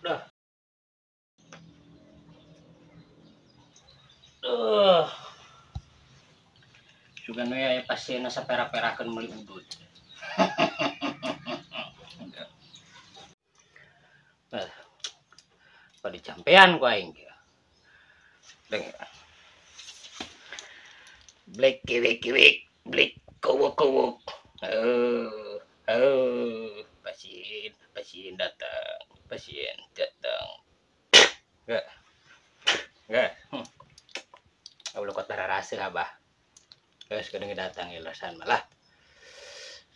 Dah. Duh. Juga aya pasien asa pera-perakeun meuli udud. Pada campean ku aing ge. Deng. Blek kiwik-kiwik, blek kowok-kowok. Pasien datang. Enggak. Ulah kota raraseuh abah. Geus kedeung datang ilasan malah.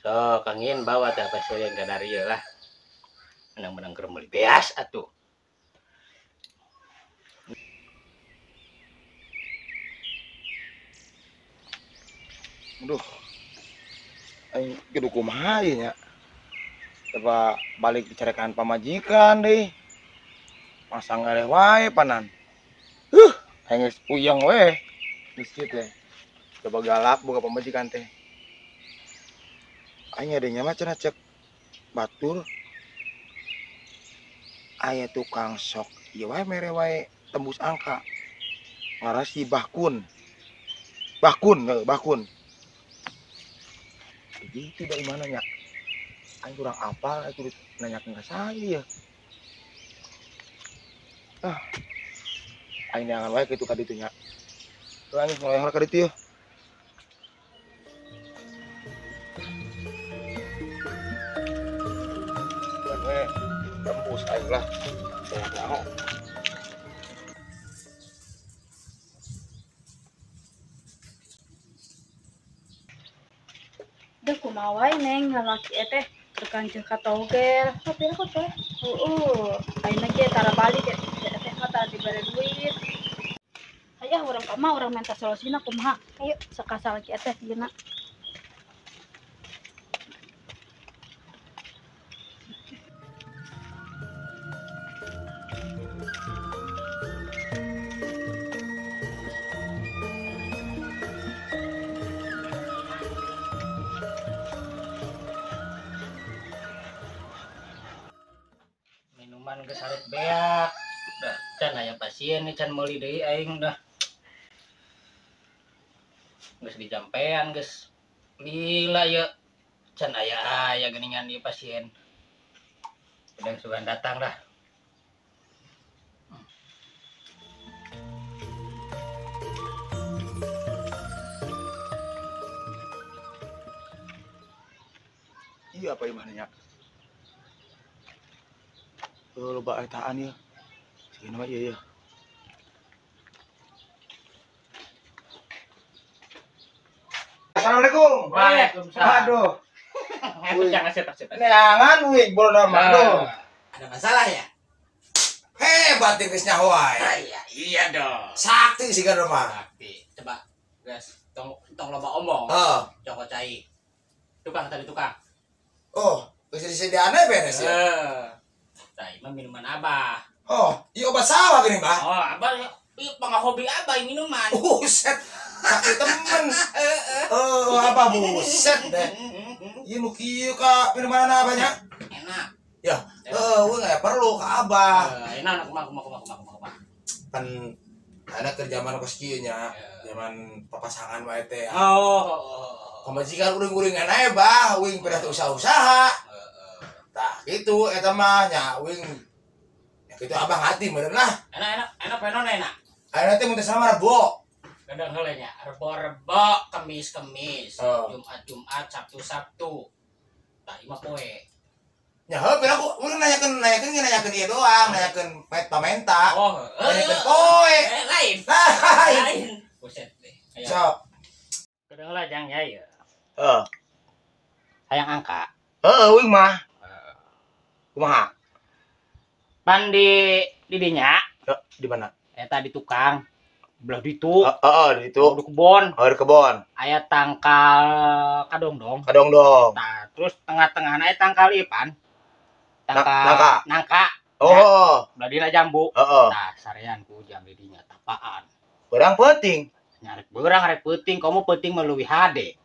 So, kangin bawa teh pasien ka dari lah. Menang-menang keur meuli beas atuh. Aduh, aing kudu kumaha ieu nya. Coba balik dicarekan pamajikan deui. Masa ngareh wae panan. Aing geus puyeng we. Geus kieu teh. Coba galak boga pamajikan teh. Aing adenya mah cenah cek batur. Aya tukang sok ieu wae mere wae tembus angka. Ngaran si Bahkun. Bahkun. Gitu dari mana nya? Aing kurang apal, aing kudu nanyakeun ka saya. Aing neangan wae kitu ka ditu nya. Tuh aing ngolehor ka ditu yeuh. Dan we tembus aing lah. Banyak naon. Duh kumaha wae neng lalaki teh tekan jeung katogel. Tapi aku teh. Ayeuna ge tara balik teh mah tara dibere duit. Aya urang ka mah urang minta solosina kumaha. Ayo sakasa laki teh yeuna. Minuman geus hareup beak. Dah can aya pasien nih can meuli deui aing dah. Geus dijampean geus lila ye can aya geuningan ieu pasien. Udah sugan datang dah. Iya apa imah nya? Loba etaan ya. Sigana mah ieu ya. Assalamualaikum. Waalaikumsalam. Aduh. Jangan setak-setak. Neangan wih bolo nama. Aduh. Ada masalah ya? Hebat nih geus nyahoai. Iya dong. Sakti sih kan mah. Sakti. Coba guys, tong loba omong. Oh. Joko cai. Tukang tadi tukang. Oh, geus disediaanna beres ya. Cai mah minuman abah. Oh, ieu obat sawah geuning, Mbah. Oh, abah ieu hobi abah minuman. Buset. Sakti temen. Apa buset deh. Ieu nu kieu ka minuman abahnya. Enak. Ya, we enggak perlu ka abah. Enak kumaha. Kan ada kerja zaman kos kieu nya. Zaman papasangan wae teh. Oh. Pamajikan uring-uringan ae, Bah, wing pada usaha-usaha. Tah gitu eta mah nya wing. Ya kitu abang hati meureun lah. Enak penon enak. Ayeuna teh mun teh sama rebo. Kadang heula nya, rebo, kemis, Oh. Jumat, Sabtu. Tah ieu mah poe. Ya heuh pira aku urang nanyakeun ieu doang, nanyakeun pamenta. Oh, Nanyakeun poe. Lain. Lain. Buset deh. Sok. Kadang heula jang ya ieu. Hayang angka. wing mah. Kumaha? Pan di dinya Di mana? eta di tukang belah ditu Di itu. di kebon Di kebon. aya tangkal kadongdong. Kadong. Nah, terus tengah-tengahna aya tangkal ieu pan. Nangka. Oh. Belah dina jambu. Heeh. Tah sarean ku jam di dinya tapaan. Barang penting. Nyarek beurang rek peuting, kamu peuting mah leuwih hade.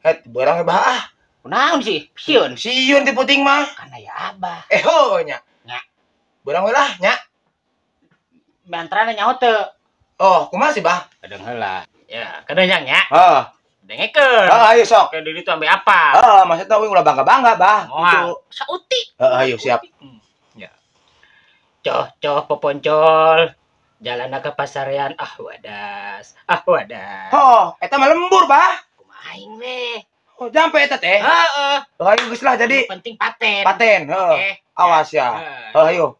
Het barang bah. Kunaon sih? Sieun. Siun di puting mah. Kana ya abah. Ho nya. Nya. Beurang we lah nya. Bantrana nyaho teu. Oh, kumaha sih, Bah? Kadang heula. Ya, kadang nya. Heeh. Dengekeun. Ayo sok. Ke diri tuh ambe apa? Maksudnya wing ulah bangga-bangga, Bah. Moal. Sauti. Ayo siap. Ya. Coh poponcol. Jalan ke pasarean wadas. Wadas. Oh, eta mah lembur, Bah. Kumaha aing we? Oh, jampe eta teh. Heeh. Ayo geus lah jadi Penting paten. paten. Oke. Awas ya. Ayo.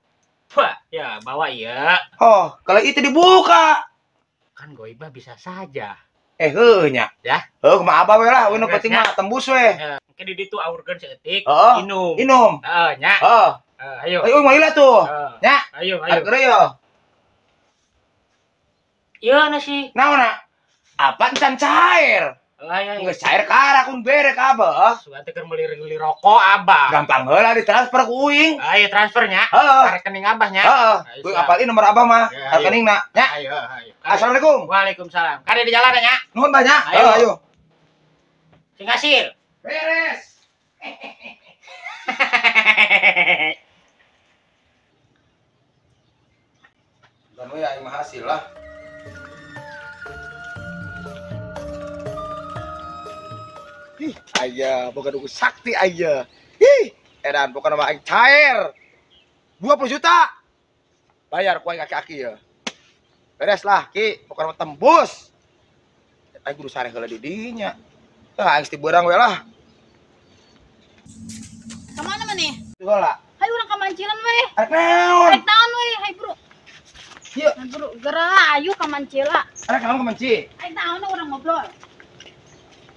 Wah, ya bawa ya. Oh, kalau itu dibuka. Kan goibah bisa saja. Nya. Ya. Kumaha abah we lah, we nu Beres, penting nya. mah tembus we. Mungkin di ditu aurkeun seeutik, Heeh. inum. Inum. Nya. Ayo. Ayo mah tuh. Nya. Ayo Ayo. yo. Iya nasi. Naonna? Apa can cair? Ayo. Geus cair kara kun bere ka abah. Sugan teh keur meuli rokok abah. Gampang heula ditransfer ku uing. Ayo transfernya. Heeh. Rekening abahnya. Heeh. Kuing apalin nomor abah mah. Ya, ayo. Rekeningna, nya. Ayo. Assalamualaikum. Waalaikumsalam. Kade di jalan nya. Nuhun banyak. Ayo. Ayo. Sing hasil. Beres. Dan we aing mah hasil lah. Aya, boga duku sakti aya. Edan pokona mah aing cair. 20 juta. Bayar ku aing aki-aki ya. Beres lah, Ki. Pokona mah tembus. Aing kudu sare heula di dinya. Tah aing ti beurang we lah. Kemana mana nih? Tuh lah. Hai urang kamancilan we. Arek naon? Hai naon we? Hai bro. Ieu, Hai bro, geura ayo kamancila. arek naon ke menci? Hai naon urang ngobrol.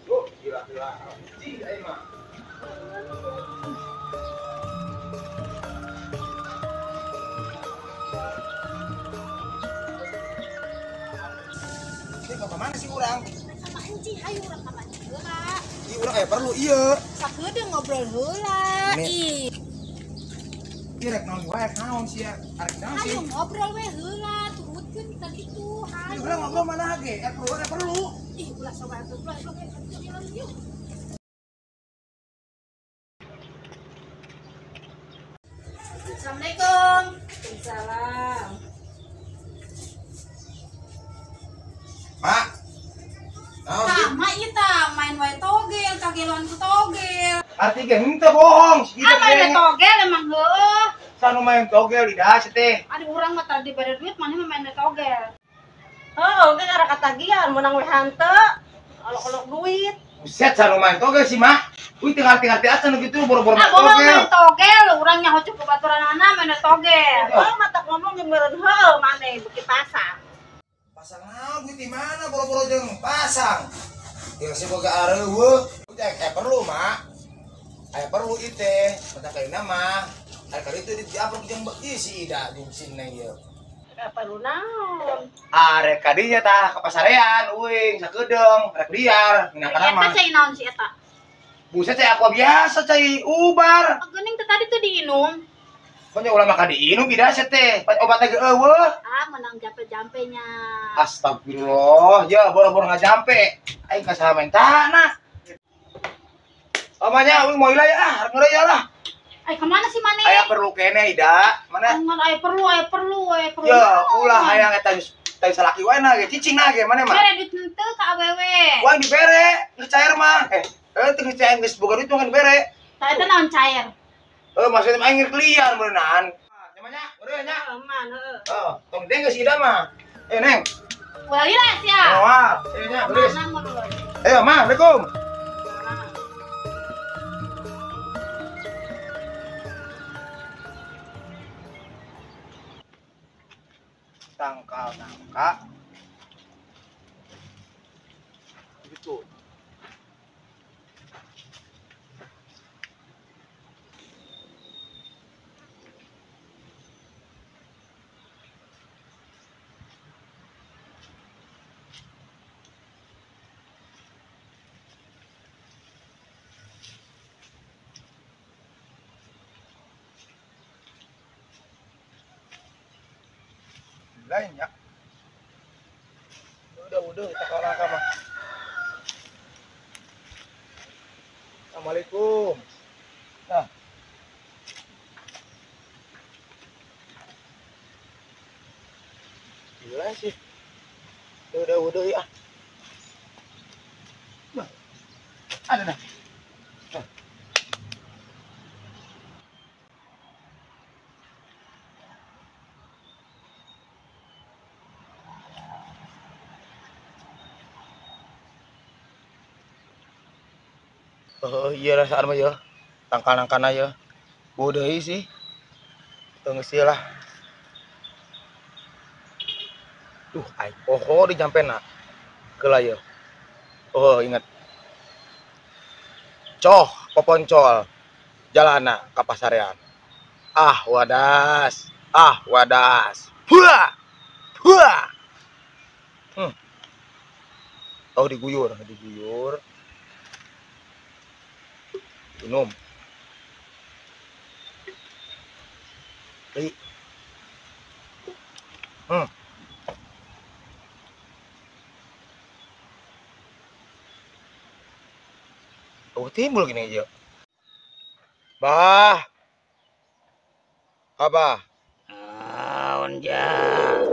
Gila. Ci aing mah. Ini ke mana sih urang? Sama enci, ayo urang kamancila. Ieu urang aya perlu ieu. Sakedeung ngobrol heula. Nih. Ih, Ieu rek naon wae naon sih ya? Arek naon sih? ayo ngobrol we heula, turutkeun ka kitu. Ieu urang ngobrol mana ge? Perlu. Ih, ulah coba atuh, ulah yuk. Assalamualaikum. Waalaikumsalam. Mak. Naon sih? Sama kita main wae togel, kageluan ku togel. Arti ge henteu bohong. Main togel emang heueuh. Sanu main togel di dah teh. Ada urang mah tadi bade duit mana mah main togel. Oh, oke cara katagian menang we hante. Olok-olok duit. Buset sanu main togel sih, Mak. Wih ngerti-ngerti aja gitu boro-boro main Bohong togel. main togel, urang nyaho cukup baturanana main togel. Oh, mata ngomong jeung meureun heuh maneh beuki pasang. Pasang naon duit di mana boro-boro jeung pasang. Yang sih boga areueuh. Perlu, Mak. Aya perlu ieu teh. Mata kaina mah. Ari kali itu diapro jeung si Ida jeung sini ieu. Apa lu naon? Arek kadinya tah ke pasarean uing sakedeung rek liar minangkana Eta mah. cai naon si eta? Buset cai aqua biasa cai ubar. Geuning teh tadi tuh diinum. Pokoknya ulah maka diinum bida teh. Obatna ge eueuh. Menang jampe-jampenya. Astagfirullah, ya boro-boro ngajampe. Aing ka saha main tanah. Omanya uing mau ilah ya, ngeureuyeuh lah. Ay, kemana sih mana? Aya perlu kene Ida. Mana? Angan ay perlu. Ya, ulah hayang eta teh salaki wae na ge cicing na ge mana mah. Bere duit henteu ka awewe. Wah dibere, geus cair mah. Teu geus cair geus boga duit mah bere. Tah eta naon cair? Maksudnya mah ingin liar beuneunan. Namanya, ureuh nya. Aman heuh. Tong deng geus Ida mah. Neng. Ulah lilas ya. Wah, nya geus. Mana mau dulu? Ayo, Mah, Assalamualaikum. Tangkal nangka. Gitu. Lain ya. Udah kita kalau mah. Assalamualaikum. Nah. Gila sih. Udah ya. Nah. Ada dah. Nah. Oh iya lah saat mah ya. Tangkal-tangkal aja. Udah sih. Tunggu sih lah. Duh, ay poho di jampe nak. Kelah ya. Oh, ingat. Coh, poponcol. Jalana ka pasarean. Ah, wadas. Ah, wadas. Hua! Hua! Oh, diguyur. Minum. Beli. Oh, timbul gini aja. Bah. Apa? Naon jang?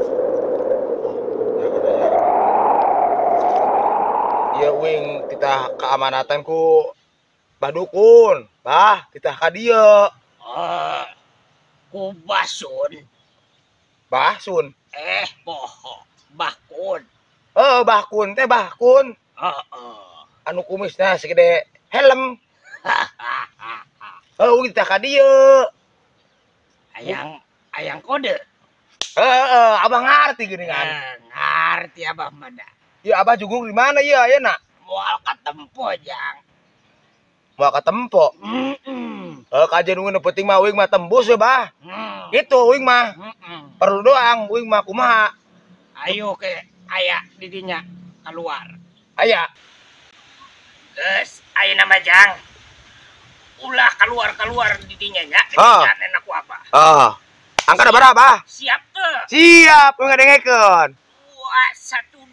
Ya wing kita keamanatan ku badukun. Bah, kita ka dieu. Oh, kubasun. Bah, sun. Poho, bakun. Oh, bahkun teh bahkun. Anu kumisna segede helm. Oh, kita ka dieu. Ayang kode. Abang ngarti gini kan. Ngarti abah mana? Ya abah jugung di mana ya ayeuna? Moal katempo jang. Mau katempo. Kajian wing penting mah wing mah tembus ya bah. Itu wing mah. Perlu doang wing mah kumaha. Ayo ke aya didinya keluar. Aya. Geus aya nama jang. Ulah keluar didinya nya. Enak ku apa? Angka berapa? Siap ke? Siap, ngedengekeun.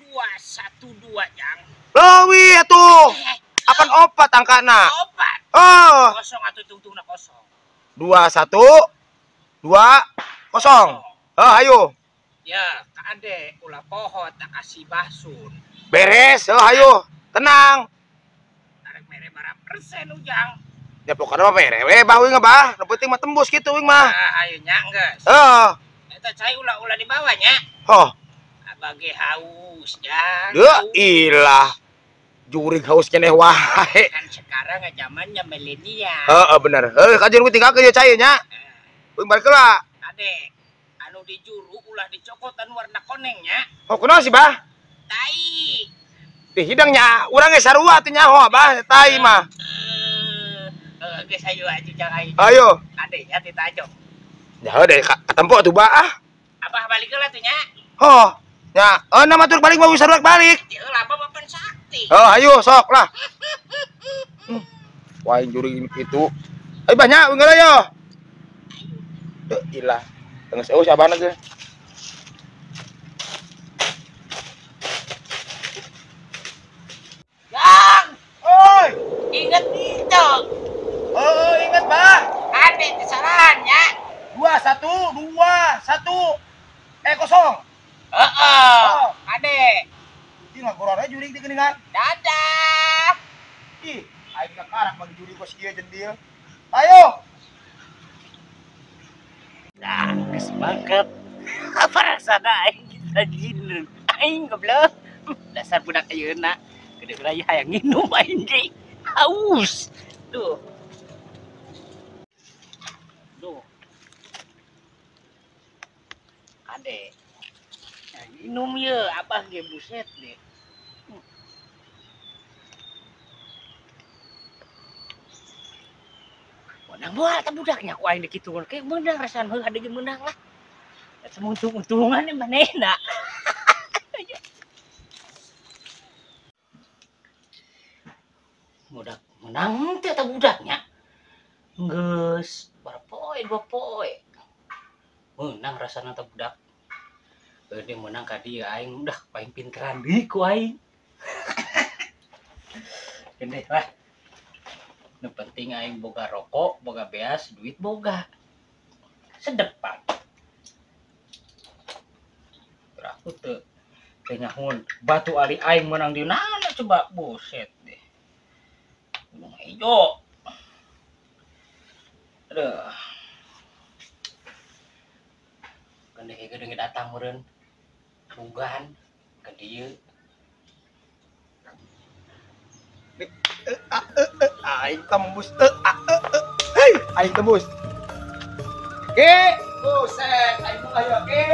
21212 jang. Leuwih atuh. Apan opat angkana? Opat. Kosong atuh tungtungna kosong. 2120. Ayo. Ya, ka ade ulah poho tak kasih basun. Beres, ayo. Tenang. Tarik mere berapa persen ujang? Ya pokoknya mah mere we bah wing bah. Nu penting mah tembus kitu wing mah. Ayo nya geus. Eta cai ulah dibawa nya. Bagi haus jang. Ilah. Jurig haus keneh wae. Kan sekarang zamannya milenial. Bener. Kajian we tinggal ke cai nya. Wing balik heula. Ade, anu di juru ulah dicokotan warna konengnya. Kunaon sih bah? Tai. Di hidangnya urang ge sarua teh nyaho bah tai mah. Geus ayo aja jang ayo. Ayo. Ade ya ditajo. Ya deh katempo tuh bah. Abah balik heula tuh nya. Ya, nama tur balik mau sarua balik. Teu lah bapak sakti. Ayo sok lah. Wah, juri itu. Ayo banyak wing heula yo. Ilah. Geus eueuh sabana ge. Yang, Oi, inget itu. ingat bah. Ade kesalahannya. 2121 kosong. Ade. Ih ngagorana juri di geuningan. Dadah. Ih, aing kakarang bagi juri kos kieu jendil. Ayo. Nah, kesepakat. Apa rasana aing kita jin. Aing goblok. Dasar budak ayeuna. Gede raya hayang nginum aing ge. Haus. Tuh. Ade. Minum ya, abah ge buset deh. Menang boal tak budaknya ku aing dikitu kayak menang rasaan heuh ada ge menang lah. Semuntung-untungan nih manehna. Budak menang teh tak budaknya. Geus berpoe 2 poe. Menang rasana tak budak. Dia menang ka dia aing udah paling pinteran deui ku aing. Gede lah. Nu penting aing boga rokok, boga beas, duit boga. Sedep Pak. Aku teu nyahun batu ali aing menang di mana coba buset deh. Gunung Ijo. Aduh. Gede datang meureun. Bugan ke dieu. Aing tembus. Hei, aing tembus. Ke, buset, aing buka ya, ke.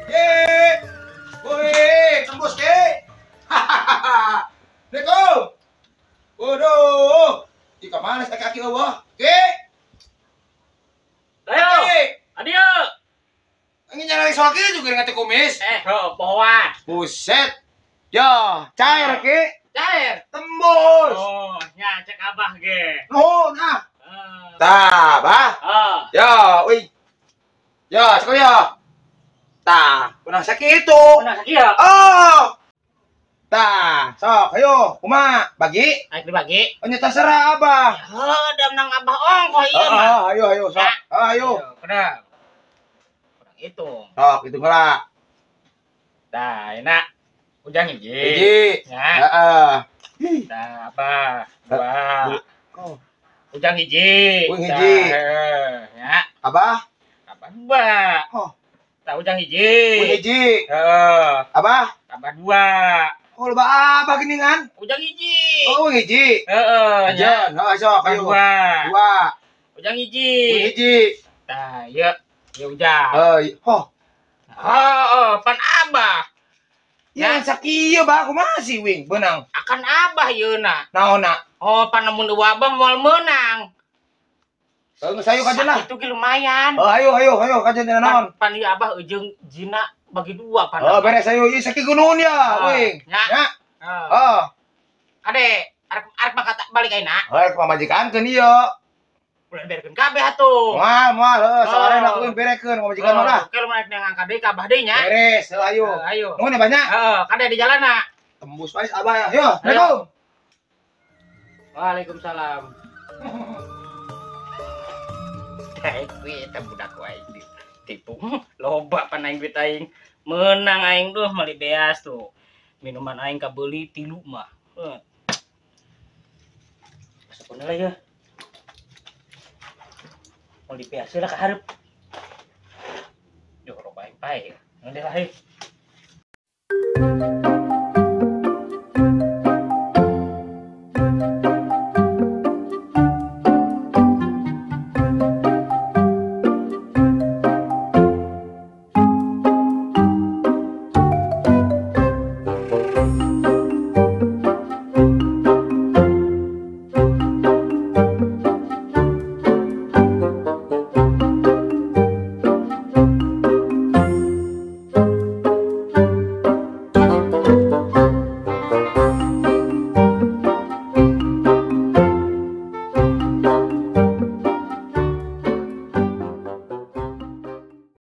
Ke. Woi, tembus ke. Hahaha. Neko. Waduh. Ika mana kaki eueuh? Ke. Ayo. Adio. Angin nyari soal kieu juga ngati kumis. Pohon. Buset. Ya, cair ke. Cair. Tembus. Oh, nya cek Abah ge. Nuhun ah. Tah, bah. Ya, wih. Ya, sekali ya. Tah, kunang sakit itu. Nah, kieu. Oh. Tah, sok, ayo, kumaha? Bagi? Ayo dibagi. Oh, nya terserah Abah. Dam nang Abah ongkoh ieu mah. Ayo, sok. Ayo. Kurang itu. Sok, itu heula. Tah, enak. Ujang hiji. Hiji. Ya. Heeh. Tah, Abah. Dua. Oh, Ujang hiji. Ujang hiji. Ya. Abah? Abah dua. Oh. Tah ujang hiji. Hiji. Abah? Abah dua. Oh, loba Abah geningan. Ujang hiji. Oh, hiji. Ya. Ajan, sok, Abah ayo. dua. Dua. Ujang hiji. Hiji. Tah, ieu. Ieu ujang. Oh. Pan Abah. Ya, sakieu bah kumaha sih wing beunang. Akan Abah yeuna. Naonna? Pan namun dua Abah moal menang. Geus ayo kajen lah. Itu ge lumayan. Ayo kajen dina naon? Pan ieu Abah jeung Jina bagi dua pan. Beres ayo ieu sakieu nuhun ya, wing. Nya. Oh. Ade, arek makata balik ayeuna. Rek pamajikankeun ieu. Ulah berekeun kabeh atuh. Moal sawarena kuing berekeun pamajikan mah lah. Oke lu naik ngangkat deui ka Abah deui nya. Beres, ayo. Ayo. Nuhun ya banyak. Kade di jalanna. Tembus wae Abah ya. Yo, Assalamualaikum. Waalaikumsalam. Daek we eta budak wae tipu. Loba pan aing duit aing. Menang aing tuh meuli beas tuh. Minuman aing kabeuli 3 mah. Masukkeun lah ya. Mau di beas lah ka hareup. Yo loba aing pae. Ngeundeul lah.